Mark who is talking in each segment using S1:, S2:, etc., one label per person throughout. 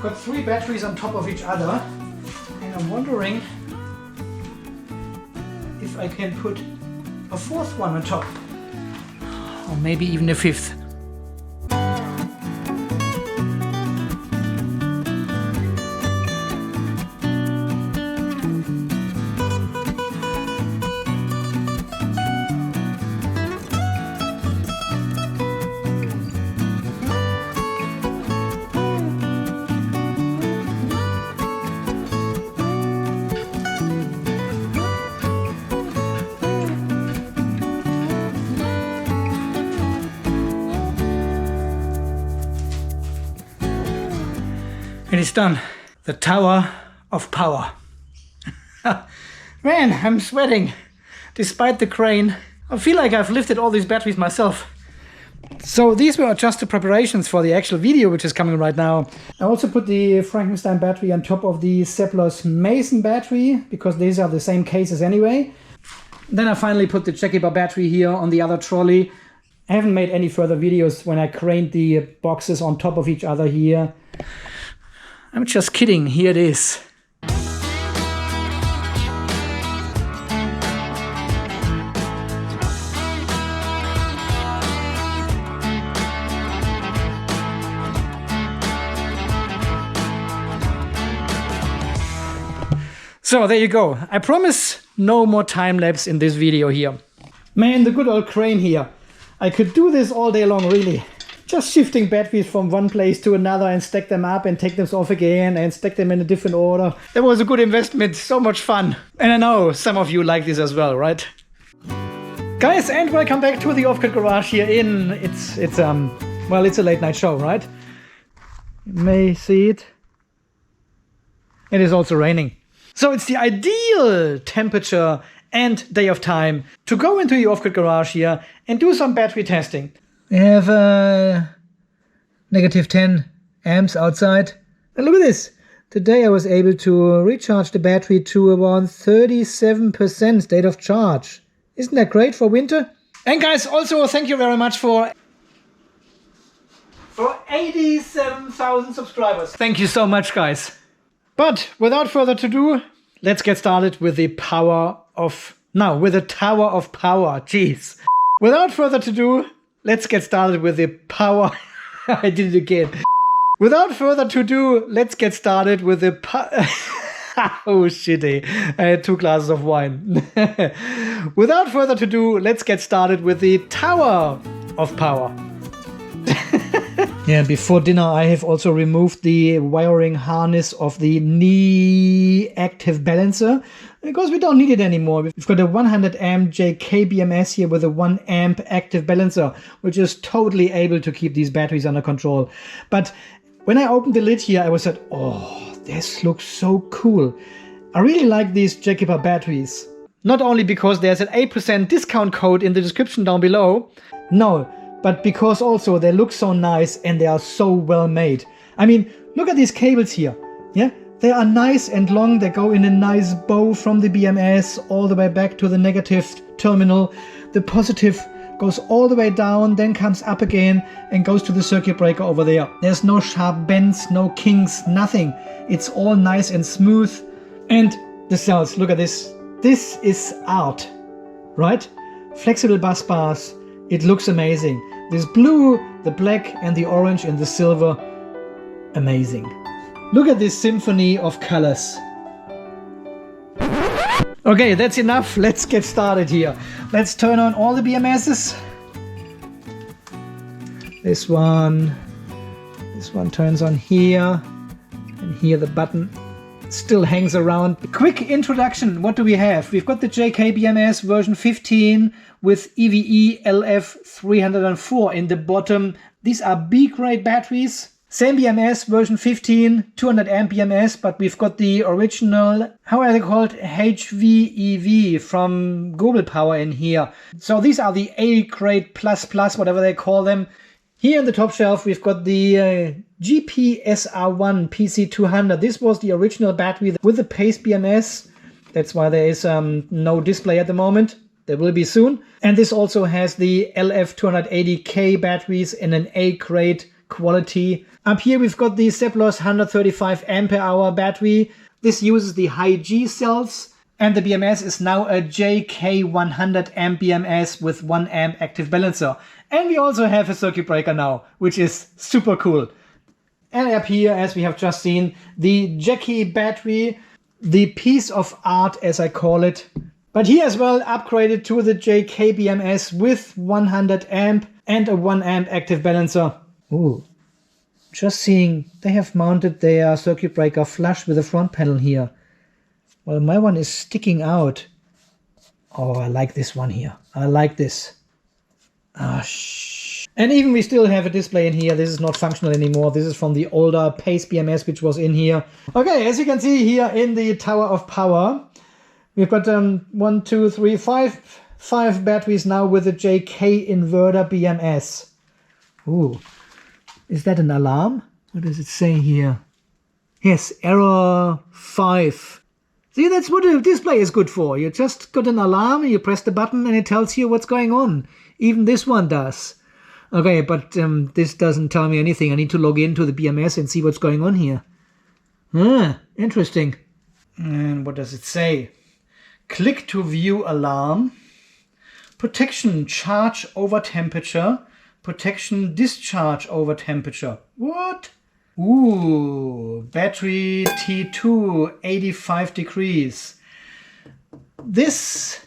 S1: I've got 3 batteries on top of each other, and I'm wondering if I can put a 4th one on top, or maybe even a 5th. It is done. The Tower of Power. Man, I'm sweating. Despite the crane, I feel like I've lifted all these batteries myself. So these were just the preparations for the actual video, which is coming right now. I also put the Frankenstein battery on top of the Seplos Mason battery, because these are the same cases anyway. Then I finally put the Jakiper battery here on the other trolley. I haven't made any further videos when I craned the boxes on top of each other here. I'm just kidding, here it is. So there you go. I promise no more time lapse in this video here. Man, the good old crane here. I could do this all day long, really. Just shifting batteries from one place to another and stack them up and take them off again and stack them in a different order. It was a good investment, so much fun. And I know some of you like this as well, right? Guys, and welcome back to the Off-Grid Garage here in, it's a late night show, right? You may see it. It is also raining. So it's the ideal temperature and day of time to go into the Off-Grid Garage here and do some battery testing. We have negative 10 amps outside. And look at this. Today I was able to recharge the battery to around 37% state of charge. Isn't that great for winter? And guys, also thank you very much for 87,000 subscribers. Thank you so much, guys. But without further ado, let's get started with the Tower of Power. Jeez. Without further ado, let's get started with the power. I did it again. Without further ado, let's get started with the oh shitty. I had 2 glasses of wine. Without further ado, let's get started with the Tower of Power. Yeah, before dinner I have also removed the wiring harness of the knee active balancer, because we don't need it anymore. We've got a 100 amp JK BMS here with a 1 amp active balancer, which is totally able to keep these batteries under control. But when I opened the lid here, I was like, oh, this looks so cool. I really like these Jakiper batteries. Not only because there's an 8% discount code in the description down below, no, but because also they look so nice and they are so well made. I mean, look at these cables here. Yeah, they are nice and long. They go in a nice bow from the BMS all the way back to the negative terminal. The positive goes all the way down, then comes up again and goes to the circuit breaker over there. There's no sharp bends, no kinks, nothing. It's all nice and smooth. And the cells, look at this. This is art, right? Flexible bus bars. It looks amazing. This blue, the black and the orange and the silver, amazing. Look at this symphony of colors. Okay, that's enough. Let's get started here. Let's turn on all the BMSs. This one turns on here, and here the button still hangs around. Quick introduction, what do we have? We've got the JK BMS version 15 with EVE LF304 in the bottom. These are B-grade batteries. Same BMS version 15, 200 amp BMS, but we've got the original, how are they called? HVEV from Global Power in here. So these are the A-grade plus, whatever they call them. Here in the top shelf, we've got the GPSR1 PC200. This was the original battery with the paste BMS. That's why there is no display at the moment. There will be soon. And this also has the LF280K batteries in an A-grade quality. Up here we've got the Seplos 135 ampere hour battery. This uses the high G cells, and the BMS is now a JK 100 amp BMS with 1 amp active balancer. And we also have a circuit breaker now, which is super cool. And up here, as we have just seen, the Jaki battery, the piece of art as I call it. But here as well upgraded to the JK BMS with 100 amp and a 1 amp active balancer. Ooh, just seeing they have mounted their circuit breaker flush with the front panel here. Well, my one is sticking out. Oh, I like this one here. I like this. And even we still have a display in here. This is not functional anymore. This is from the older Pace BMS which was in here. Okay, as you can see here in the Tower of Power, we've got 1, 2, 3, 5 batteries now with the JK Inverter BMS. Ooh, is that an alarm? What does it say here? Yes, error 5. See, that's what a display is good for. You just got an alarm, you press the button and it tells you what's going on. Even this one does. Okay, but this doesn't tell me anything. I need to log into the BMS and see what's going on here. Interesting. And what does it say? Click to view alarm. Protection charge over temperature. Protection discharge over temperature. What? Ooh, battery T2, 85 degrees. This,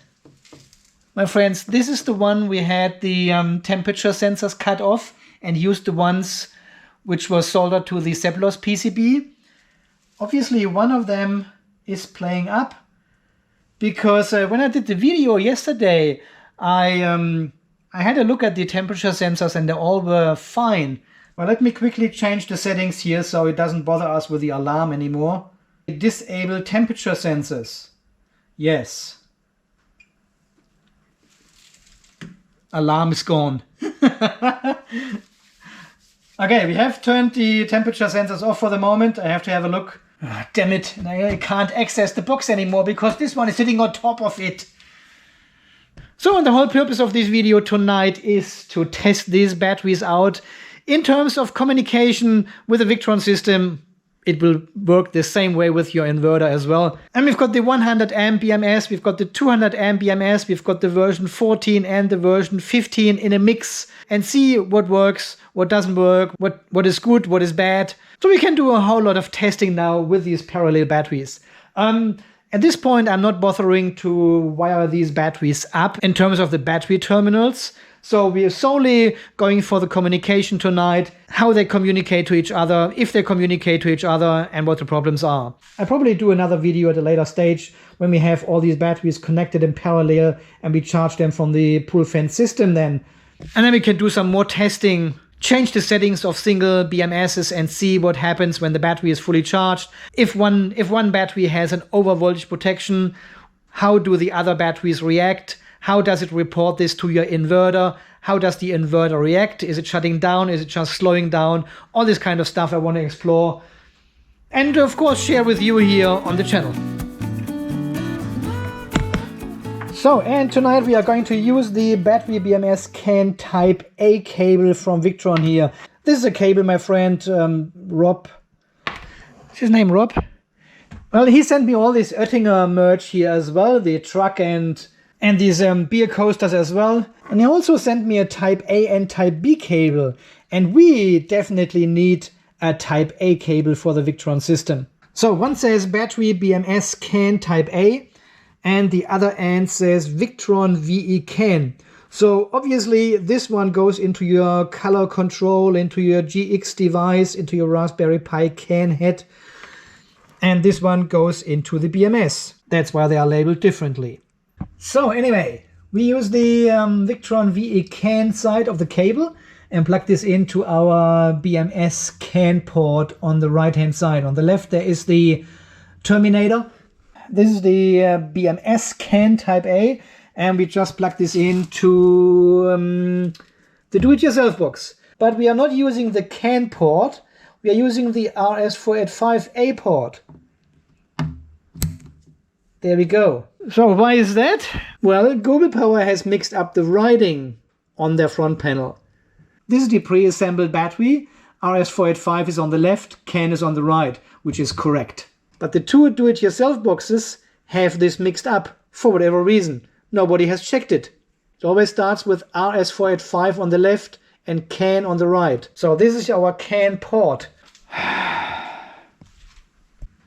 S1: my friends, this is the one we had the temperature sensors cut off and used the ones which were soldered to the Seplos PCB. Obviously, one of them is playing up because when I did the video yesterday, I had a look at the temperature sensors and they all were fine. Well, let me quickly change the settings here so it doesn't bother us with the alarm anymore. Disable temperature sensors. Yes. Alarm is gone. Okay, we have turned the temperature sensors off for the moment. I have to have a look. Oh, damn it. I can't access the box anymore because this one is sitting on top of it. So the whole purpose of this video tonight is to test these batteries out. In terms of communication with the Victron system, it will work the same way with your inverter as well. And we've got the 100 amp BMS, we've got the 200 amp BMS, we've got the version 14 and the version 15 in a mix and see what works, what doesn't work, what is good, what is bad. So we can do a whole lot of testing now with these parallel batteries. At this point, I'm not bothering to wire these batteries up in terms of the battery terminals. So we are solely going for the communication tonight, how they communicate to each other, if they communicate to each other, and what the problems are. I'll probably do another video at a later stage when we have all these batteries connected in parallel and we charge them from the pull fence system then. And then we can do some more testing, change the settings of single BMSs and see what happens when the battery is fully charged. If one battery has an overvoltage protection, how do the other batteries react? How does it report this to your inverter? How does the inverter react? Is it shutting down? Is it just slowing down? All this kind of stuff I want to explore. And of course share with you here on the channel. So, and tonight we are going to use the battery BMS CAN Type A cable from Victron here. This is a cable my friend Rob. What's his name, Rob? Well, he sent me all this Oettinger merch here as well, the truck and these beer coasters as well. And he also sent me a Type A and Type B cable. And we definitely need a Type A cable for the Victron system. So one says battery BMS CAN Type A and the other end says Victron VE CAN. So obviously this one goes into your color control, into your GX device, into your Raspberry Pi CAN head. And this one goes into the BMS. That's why they are labeled differently. So anyway, we use the Victron VE CAN side of the cable and plug this into our BMS CAN port on the right hand side. On the left there is the terminator. This is the BMS CAN Type A and we just plug this into the do-it-yourself box. But we are not using the CAN port, we are using the RS485A port. There we go. So why is that? Well, Global Power has mixed up the writing on their front panel. This is the pre-assembled battery. RS485 is on the left, CAN is on the right, which is correct. But the two do-it-yourself boxes have this mixed up for whatever reason. Nobody has checked it. It always starts with RS485 on the left and CAN on the right. So this is our CAN port.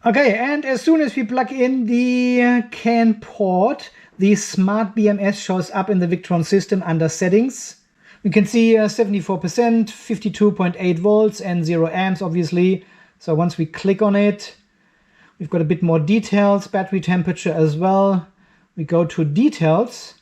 S1: Okay, and as soon as we plug in the CAN port, the smart BMS shows up in the Victron system under settings. We can see 74%, 52.8 volts and 0 amps obviously. So once we click on it, we've got a bit more details, battery temperature as well. We go to details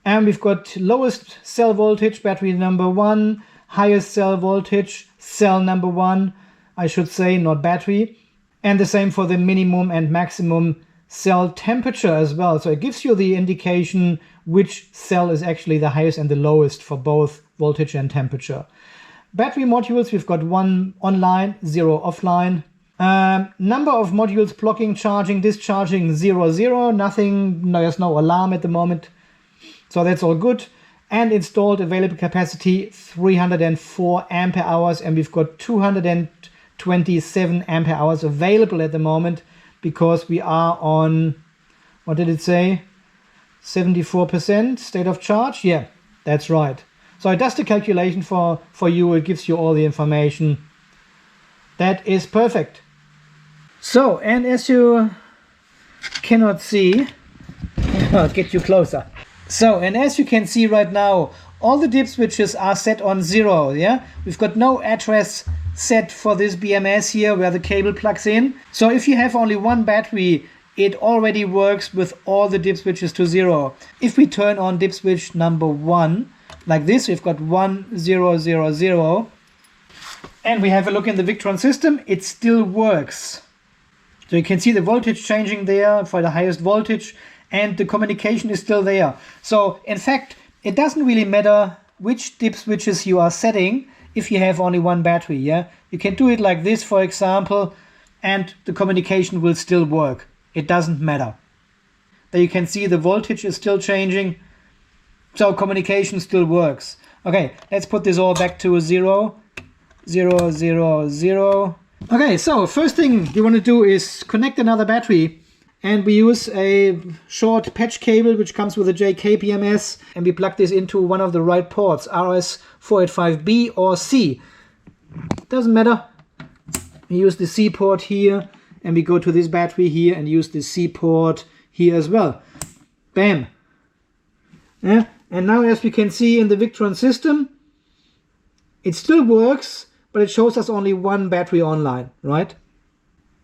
S1: and we've got lowest cell voltage, battery number 1, highest cell voltage, cell number 1, I should say, not battery. And the same for the minimum and maximum cell temperature as well. So it gives you the indication which cell is actually the highest and the lowest for both voltage and temperature. Battery modules, we've got 1 online, 0 offline. Number of modules blocking, charging, discharging, 0. Nothing, there's no alarm at the moment. So that's all good. And installed available capacity 304 ampere hours, and we've got 227 ampere hours available at the moment because we are on, what did it say? 74% state of charge? Yeah, that's right. So it does the calculation for you. It gives you all the information. That is perfect. So, and as you cannot see, I'll get you closer. So, and as you can see right now, all the dip switches are set on 0, yeah? We've got no address set for this BMS here where the cable plugs in. So if you have only one battery, it already works with all the dip switches to 0. If we turn on dip switch number 1, like this, we've got 1, 0, 0, 0. And we have a look in the Victron system, it still works. So you can see the voltage changing there for the highest voltage, and the communication is still there. So in fact, it doesn't really matter which dip switches you are setting if you have only one battery, yeah? You can do it like this, for example, and the communication will still work. It doesn't matter. There you can see the voltage is still changing, so communication still works. Okay, let's put this all back to 0, 0, 0, 0. Okay, so first thing you want to do is connect another battery, and we use a short patch cable which comes with a JK BMS, and we plug this into one of the right ports, RS485B or C. Doesn't matter. We use the C port here, and we go to this battery here and use the C port here as well. Bam. Yeah. And now, as we can see in the Victron system, it still works, but it shows us only one battery online, right?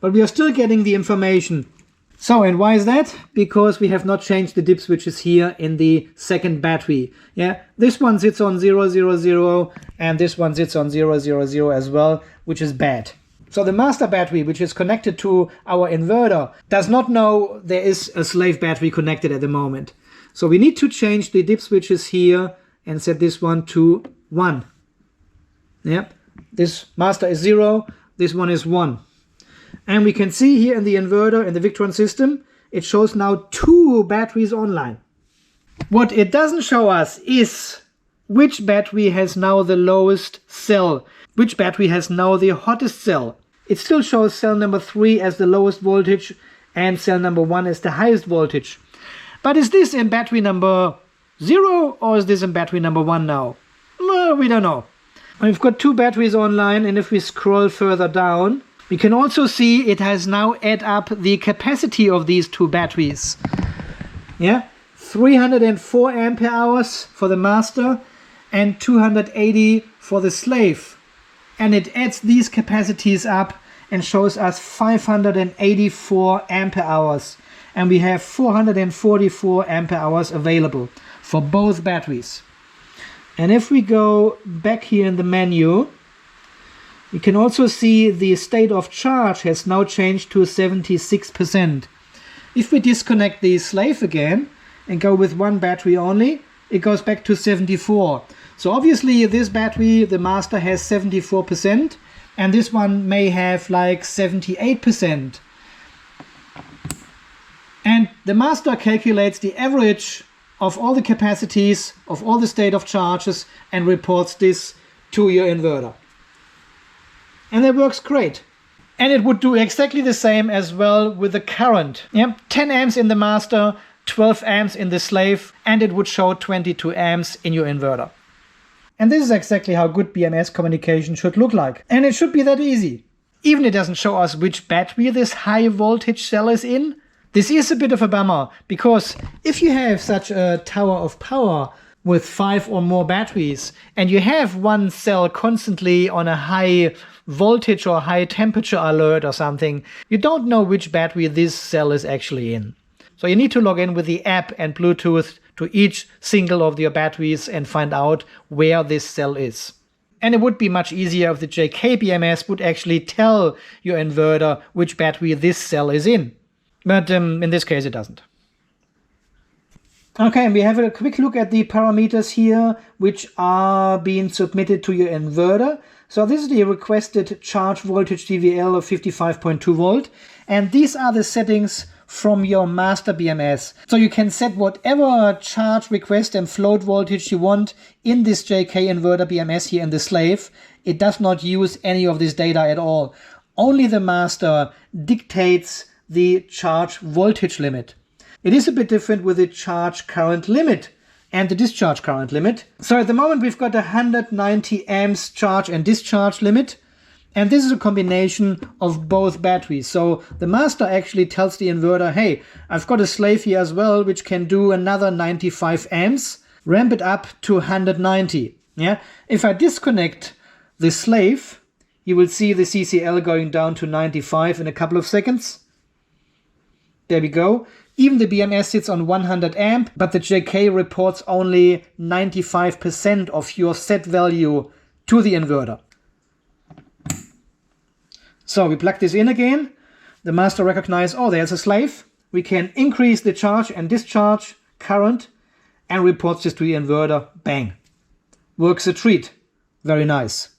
S1: But we are still getting the information. So, and why is that? Because we have not changed the dip switches here in the second battery. Yeah, this one sits on 0, 0, 0, and this one sits on 0, 0, 0 as well, which is bad. So the master battery, which is connected to our inverter, does not know there is a slave battery connected at the moment. So we need to change the dip switches here and set this one to 1. Yeah, this master is 0, this one is 1. And we can see here in the inverter, in the Victron system, it shows now 2 batteries online. What it doesn't show us is which battery has now the lowest cell, which battery has now the hottest cell. It still shows cell number 3 as the lowest voltage and cell number 1 as the highest voltage. But is this in battery number 0 or is this in battery number 1 now? Well, we don't know. We've got 2 batteries online, and if we scroll further down, we can also see it has now add up the capacity of these 2 batteries. Yeah, 304 ampere hours for the master and 280 for the slave. And it adds these capacities up and shows us 584 ampere hours. And we have 444 ampere hours available for both batteries. And if we go back here in the menu, you can also see the state of charge has now changed to 76%. If we disconnect the slave again and go with one battery only, it goes back to 74. So obviously this battery, the master, has 74%, and this one may have like 78%. And the master calculates the average of all the capacities of all the state of charges and reports this to your inverter. And it works great. And it would do exactly the same as well with the current. Yeah, 10 amps in the master, 12 amps in the slave, and it would show 22 amps in your inverter. And this is exactly how good BMS communication should look like. And it should be that easy. Even it doesn't show us which battery this high voltage cell is in. This is a bit of a bummer, because if you have such a tower of power with 5 or more batteries, and you have one cell constantly on a high voltage or high temperature alert or something, you don't know which battery this cell is actually in. So you need to log in with the app and Bluetooth to each single of your batteries and find out where this cell is. And it would be much easier if the JK BMS would actually tell your inverter which battery this cell is in. But in this case it doesn't. Okay, and we have a quick look at the parameters here which are being submitted to your inverter. So this is the requested charge voltage DVL of 55.2 volt, and these are the settings from your master BMS. So you can set whatever charge request and float voltage you want in this JK Inverter BMS here in the slave. It does not use any of this data at all. Only the master dictates the charge voltage limit. It is a bit different with the charge current limit and the discharge current limit. So at the moment we've got a 190 amps charge and discharge limit, and this is a combination of both batteries. So the master actually tells the inverter, hey, I've got a slave here as well which can do another 95 amps, ramp it up to 190. Yeah, if I disconnect the slave, you will see the CCL going down to 95 in a couple of seconds. There we go. Even the BMS sits on 100 amp, but the JK reports only 95% of your set value to the inverter. So we plug this in again. The master recognizes, oh, there's a slave. We can increase the charge and discharge current and reports this to the inverter. Bang. Works a treat. Very nice.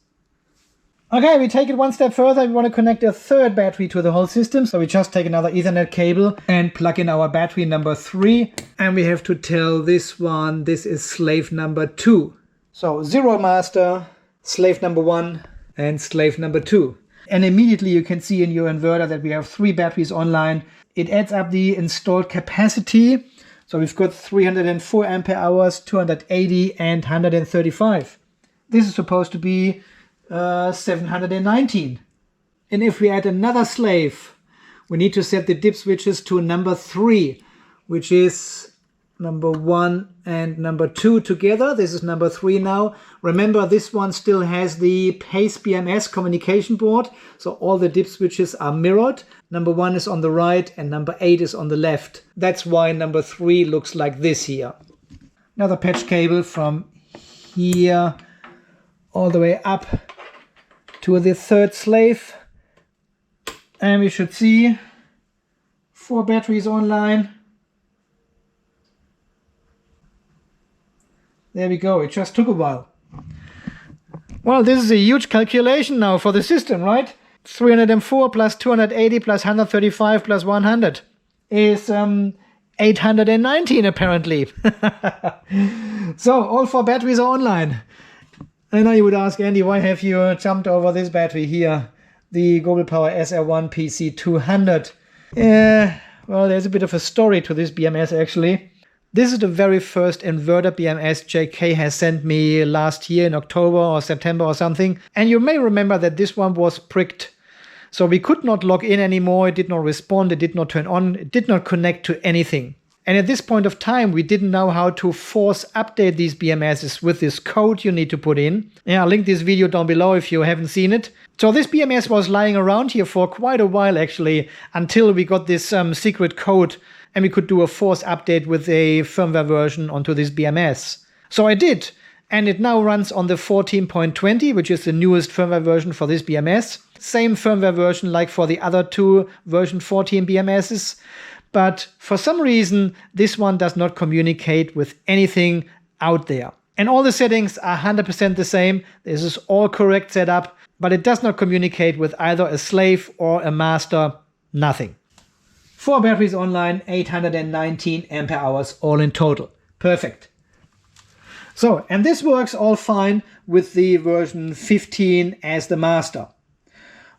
S1: Okay, we take it one step further. We want to connect a third battery to the whole system. So we just take another Ethernet cable and plug in our battery number 3. And we have to tell this one, this is slave number 2. So 0 master, slave number 1, and slave number 2. And immediately you can see in your inverter that we have 3 batteries online. It adds up the installed capacity. So we've got 304 ampere hours, 280 and 135. This is supposed to be 719. And if we add another slave, we need to set the dip switches to number 3, which is number 1 and number 2 together. This is number 3 now. Remember, this one still has the PACE BMS communication board, so all the dip switches are mirrored. Number 1 is on the right and number 8 is on the left. That's why number 3 looks like this here. Another patch cable from here all the way up to the third slave, and we should see 4 batteries online. There we go. It just took a while. Well, this is a huge calculation now for the system, right? 304 plus 280 plus 135 plus 100 is 819 apparently. So all 4 batteries are online. I know you would ask, Andy, why have you jumped over this battery here, the Global Power SR1 PC200? Well, there's a bit of a story to this BMS actually. This is the very first inverter BMS JK has sent me last year in October or September or something. And you may remember that this one was pricked. So we could not log in anymore, it did not respond, it did not turn on, it did not connect to anything. And at this point of time, we didn't know how to force update these BMSs with this code you need to put in. Yeah, I'll link this video down below if you haven't seen it. So this BMS was lying around here for quite a while actually, until we got this secret code and we could do a force update with a firmware version onto this BMS. So I did, and it now runs on the 14.20, which is the newest firmware version for this BMS. Same firmware version like for the other 2 version 14 BMSs. But for some reason, this one does not communicate with anything out there. And all the settings are 100% the same. This is all correct setup, but it does not communicate with either a slave or a master, nothing. 4 batteries online, 819 ampere hours all in total. Perfect. So, and this works all fine with the version 15 as the master.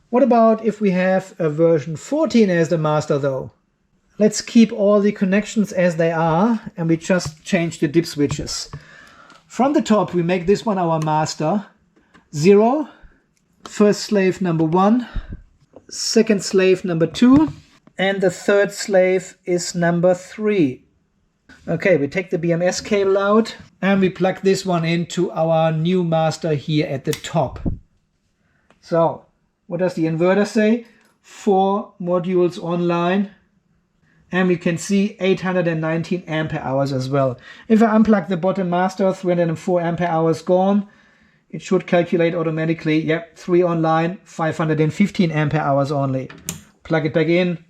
S1: What about if we have a version 14 as the master though? Let's keep all the connections as they are and we just change the dip switches. From the top we make this one our master. 0, first slave number 1, second slave number 2, and the third slave is number 3. Okay, we take the BMS cable out and we plug this one into our new master here at the top. So, what does the inverter say? 4 modules online, and we can see 819 ampere hours as well. If I unplug the bottom master, 304 ampere hours gone. It should calculate automatically. Yep, 3 online, 515 ampere hours only. Plug it back in.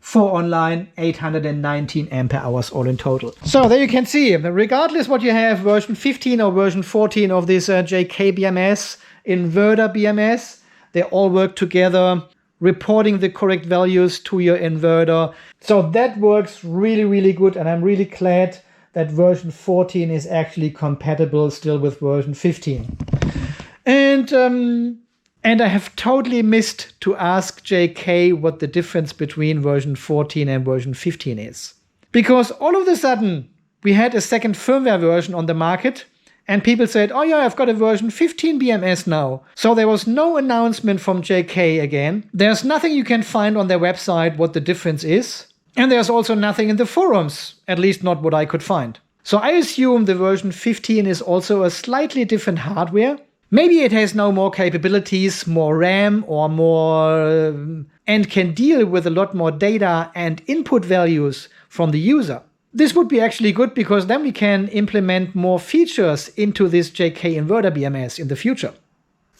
S1: 4 online, 819 ampere hours all in total. So there you can see, regardless what you have, version 15 or version 14 of this JK BMS, inverter BMS, they all work together, reporting the correct values to your inverter. So that works really, really good, and I'm really glad that version 14 is actually compatible still with version 15. And I have totally missed to ask JK what the difference between version 14 and version 15 is. Because all of a sudden, we had a second firmware version on the market, and people said, oh yeah, I've got a version 15 BMS now. So there was no announcement from JK again. There's nothing you can find on their website what the difference is. And there's also nothing in the forums, at least not what I could find. So I assume the version 15 is also a slightly different hardware. Maybe it has now more capabilities, more RAM or more, and can deal with a lot more data and input values from the user. This would be actually good because then we can implement more features into this JK Inverter BMS in the future.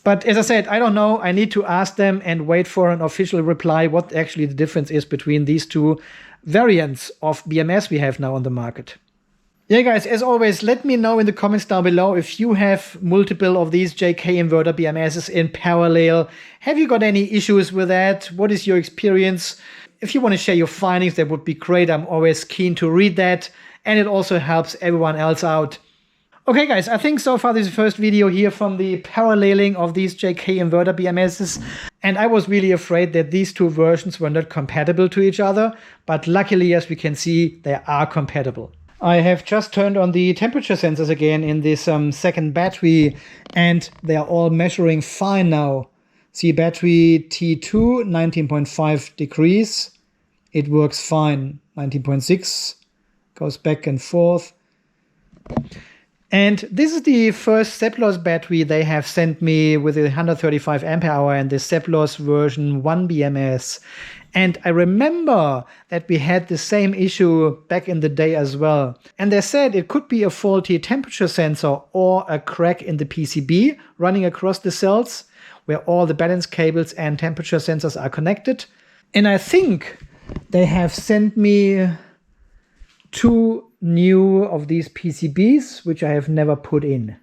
S1: But as I said, I don't know. I need to ask them and wait for an official reply what actually the difference is between these two variants of BMS we have now on the market. Yeah, guys, as always, let me know in the comments down below if you have multiple of these JK Inverter BMSs in parallel. Have you got any issues with that? What is your experience? If you want to share your findings, that would be great. I'm always keen to read that, and it also helps everyone else out. Okay, guys, I think so far this is the first video here from the paralleling of these JK Inverter BMSs, and I was really afraid that these two versions were not compatible to each other, but luckily, as we can see, they are compatible. I have just turned on the temperature sensors again in this second battery, and they are all measuring fine now. See, battery T2, 19.5 degrees. It works fine. 19.6 goes back and forth. And this is the first Seplos battery they have sent me with a 135 ampere hour and the Seplos version 1 BMS. And I remember that we had the same issue back in the day as well. And they said it could be a faulty temperature sensor or a crack in the PCB running across the cells where all the balance cables and temperature sensors are connected. And I think they have sent me 2 new of these PCBs, which I have never put in.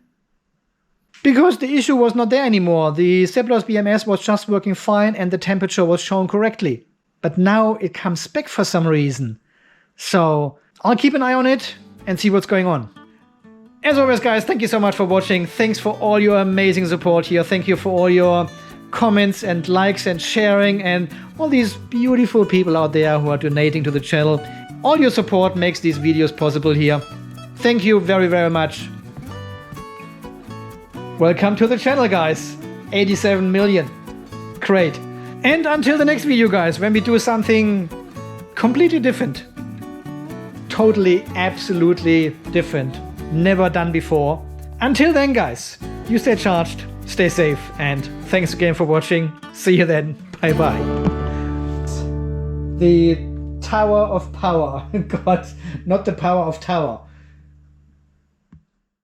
S1: Because the issue was not there anymore. The Seplos BMS was just working fine and the temperature was shown correctly. But now it comes back for some reason. So I'll keep an eye on it and see what's going on. As always, guys, thank you so much for watching. Thanks for all your amazing support here. Thank you for all your comments and likes and sharing and all these beautiful people out there who are donating to the channel. All your support makes these videos possible here. Thank you very, very much. Welcome to the channel, guys. 87 million. Great. And until the next video, guys, when we do something completely different. Totally, absolutely different. Never done before. Until then, guys, you stay charged, stay safe, and thanks again for watching. See you then. Bye-bye. The Tower of Power. God, not the power of tower.